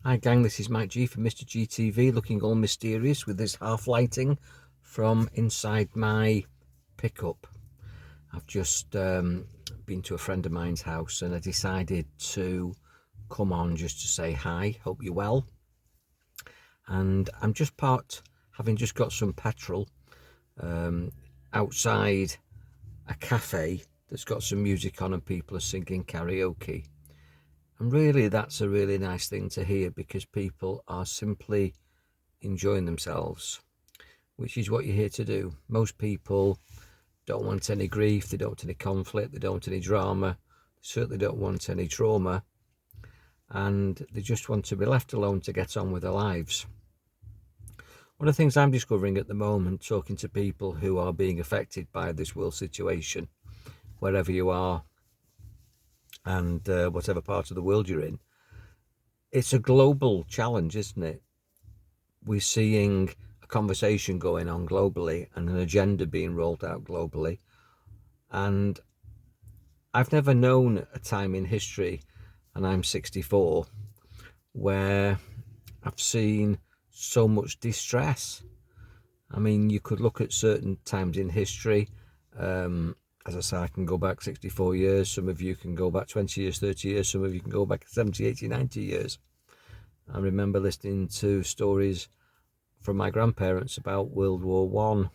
Hi gang, this is Mike G from MrG TV, looking all mysterious with this half lighting from inside my pickup. I've just been to a friend of mine's house and I decided to come on just to say hi, hope you're well. And I'm just parked, having just got some petrol outside a cafe that's got some music on and people are singing karaoke. And really, that's a really nice thing to hear because people are simply enjoying themselves, which is what you're here to do. Most people don't want any grief, they don't want any conflict, they don't want any drama, they certainly don't want any trauma, and they just want to be left alone to get on with their lives. One of the things I'm discovering at the moment, talking to people who are being affected by this world situation, wherever you are and whatever part of the world you're in, it's a global challenge, isn't it? We're seeing a conversation going on globally and an agenda being rolled out globally. And I've never known a time in history, and I'm 64, where I've seen so much distress. I mean, you could look at certain times in history. As I say, I can go back 64 years. Some of you can go back 20 years, 30 years. Some of you can go back 70, 80, 90 years. I remember listening to stories from my grandparents about World War One,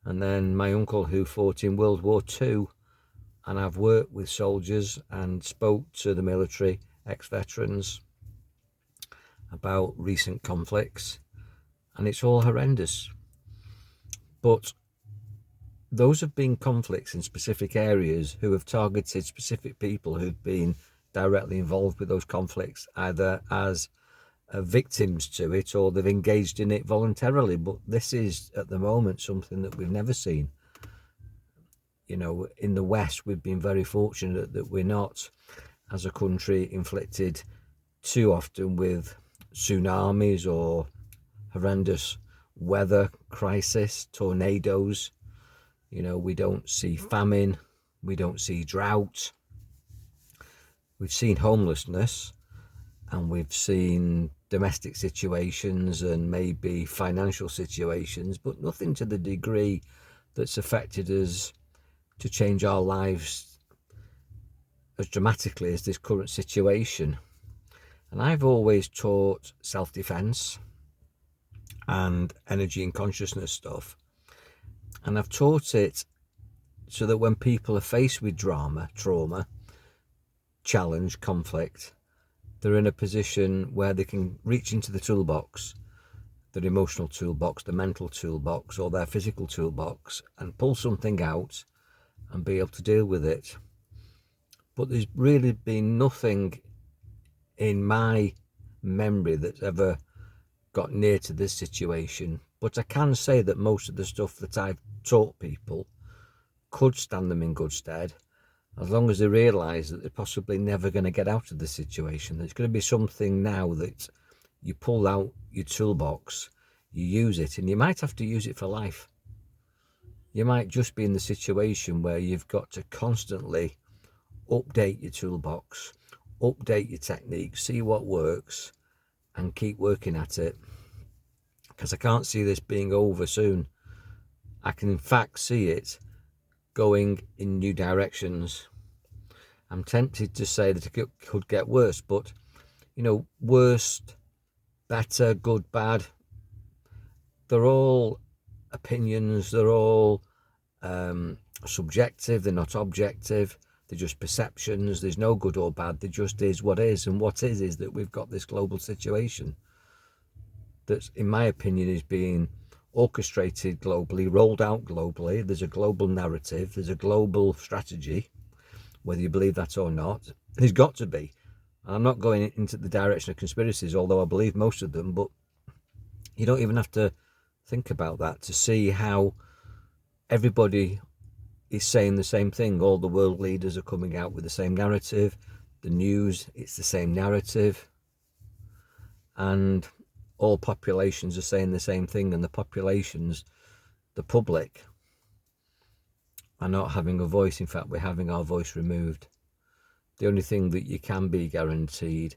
and then my uncle who fought in World War Two. And I've worked with soldiers and spoke to the military, ex-veterans, about recent conflicts, and it's all horrendous. But those have been conflicts in specific areas who have targeted specific people who've been directly involved with those conflicts, either as victims to it or they've engaged in it voluntarily. But this is at the moment something that we've never seen. You know, in the West, we've been very fortunate that we're not, as a country, inflicted too often with tsunamis or horrendous weather crisis, tornadoes. You know, we don't see famine, we don't see drought. We've seen homelessness and we've seen domestic situations and maybe financial situations, but nothing to the degree that's affected us to change our lives as dramatically as this current situation. And I've always taught self-defense and energy and consciousness stuff. And I've taught it so that when people are faced with trauma, challenge, conflict, they're in a position where they can reach into the toolbox, their emotional toolbox, the mental toolbox, or their physical toolbox, and pull something out and be able to deal with it. But there's really been nothing in my memory that's ever got near to this situation. But I can say that most of the stuff that I've taught people could stand them in good stead, as long as they realise that they're possibly never going to get out of this situation. There's going to be something now that you pull out your toolbox, you use it, and you might have to use it for life. You might just be in the situation where you've got to constantly update your toolbox, update your technique, see what works, and keep working at it. Because I can't see this being over soon. I can in fact see it going in new directions. I'm tempted to say that it could get worse, but you know, worst, better, good, bad, they're all opinions, they're all subjective, they're not objective, they're just perceptions. There's no good or bad, there just is what is. And what is that we've got this global situation that, in my opinion, is being orchestrated globally, rolled out globally. There's a global narrative, there's a global strategy, whether you believe that or not. There's got to be. And I'm not going into the direction of conspiracies, although I believe most of them, but you don't even have to think about that to see how everybody is saying the same thing. All the world leaders are coming out with the same narrative. The news, it's the same narrative. And all populations are saying the same thing, and the populations, the public, are not having a voice. In fact, we're having our voice removed. The only thing that you can be guaranteed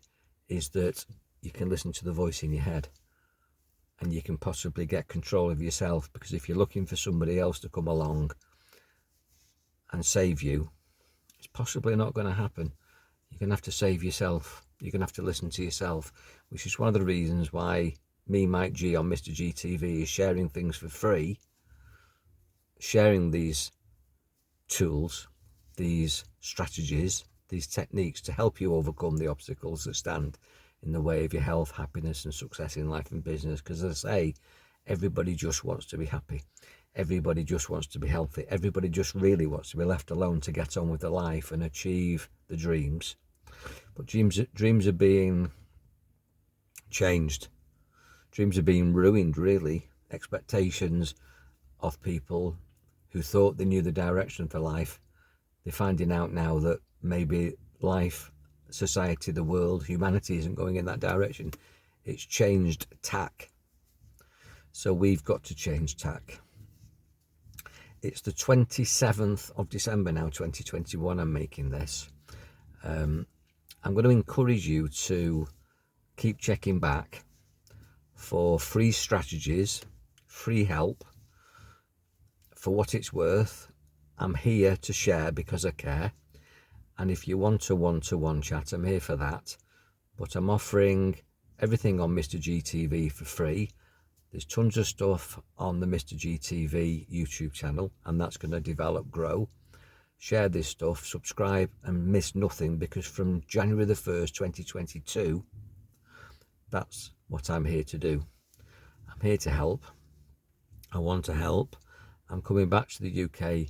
is that you can listen to the voice in your head, and you can possibly get control of yourself, because if you're looking for somebody else to come along and save you, it's possibly not going to happen. You're going to have to save yourself. You're going to have to listen to yourself, which is one of the reasons why me, Mike G, on MrG TV is sharing things for free, sharing these tools, these strategies, these techniques to help you overcome the obstacles that stand in the way of your health, happiness and success in life and business. Because as I say, everybody just wants to be happy. Everybody just wants to be healthy. Everybody just really wants to be left alone to get on with their life and achieve the dreams. But dreams are being changed. Dreams are being ruined, really. Expectations of people who thought they knew the direction for life, they're finding out now that maybe life, society, the world, humanity isn't going in that direction. It's changed tack. So we've got to change tack. It's the 27th of December now, 2021, I'm making this. I'm going to encourage you to keep checking back for free strategies, free help. For what it's worth, I'm here to share because I care. And if you want a one-to-one chat, I'm here for that. But I'm offering everything on MrG TV for free. There's tons of stuff on the MrG TV YouTube channel, and that's going to develop, grow. Share this stuff, subscribe, and miss nothing, because from January the 1st, 2022, that's what I'm here to do. I'm here to help. I want to help. I'm coming back to the UK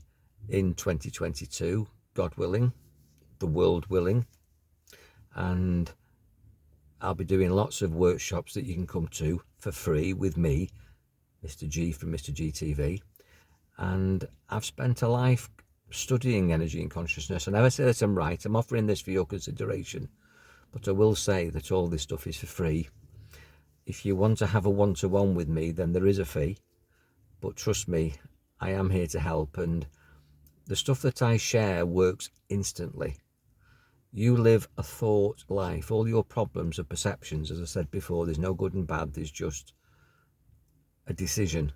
in 2022, God willing, the world willing, and I'll be doing lots of workshops that you can come to for free with me, Mr. G from MrG TV. And I've spent a life studying energy and consciousness, and I never say that I'm right. I'm offering this for your consideration, but I will say that all this stuff is for free. If you want to have a one-to-one with me, then there is a fee, but trust me, I am here to help, and the stuff that I share works instantly. You live a thought life. All your problems are perceptions. As I said before, there's no good and bad. There's just a decision.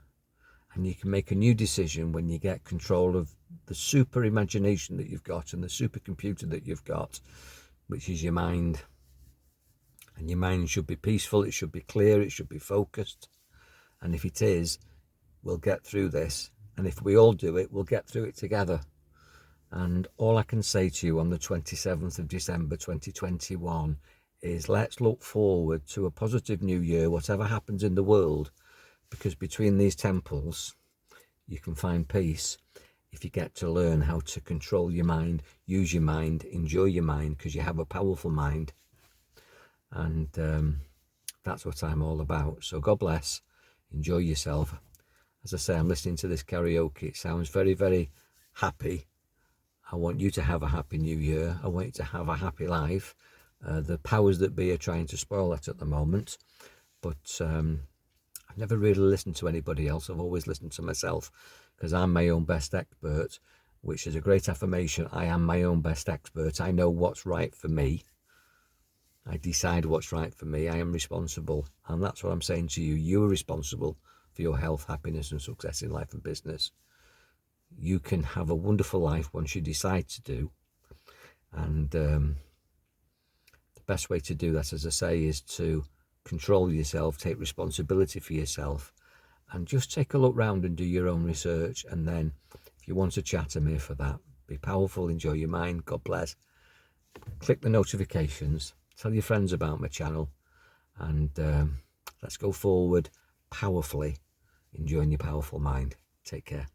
And you can make a new decision when you get control of the super imagination that you've got and the supercomputer that you've got, which is your mind. And your mind should be peaceful. It should be clear. It should be focused. And if it is, we'll get through this. And if we all do it, we'll get through it together. And all I can say to you on the 27th of December 2021 is let's look forward to a positive new year, whatever happens in the world, because between these temples, you can find peace if you get to learn how to control your mind, use your mind, enjoy your mind, because you have a powerful mind. And that's what I'm all about. So God bless. Enjoy yourself. As I say, I'm listening to this karaoke. It sounds very, very happy. I want you to have a happy new year. I want you to have a happy life. The powers that be are trying to spoil that at the moment. But I've never really listened to anybody else. I've always listened to myself, because I'm my own best expert, which is a great affirmation. I am my own best expert. I know what's right for me. I decide what's right for me. I am responsible. And that's what I'm saying to you. You are responsible for your health, happiness and success in life and business. You can have a wonderful life once you decide to do. And the best way to do that, as I say, is to control yourself, take responsibility for yourself, and just take a look round and do your own research. And then if you want to chat, I'm here for that. Be powerful, enjoy your mind. God bless. Click the notifications, tell your friends about my channel, and let's go forward powerfully, enjoying your powerful mind. Take care.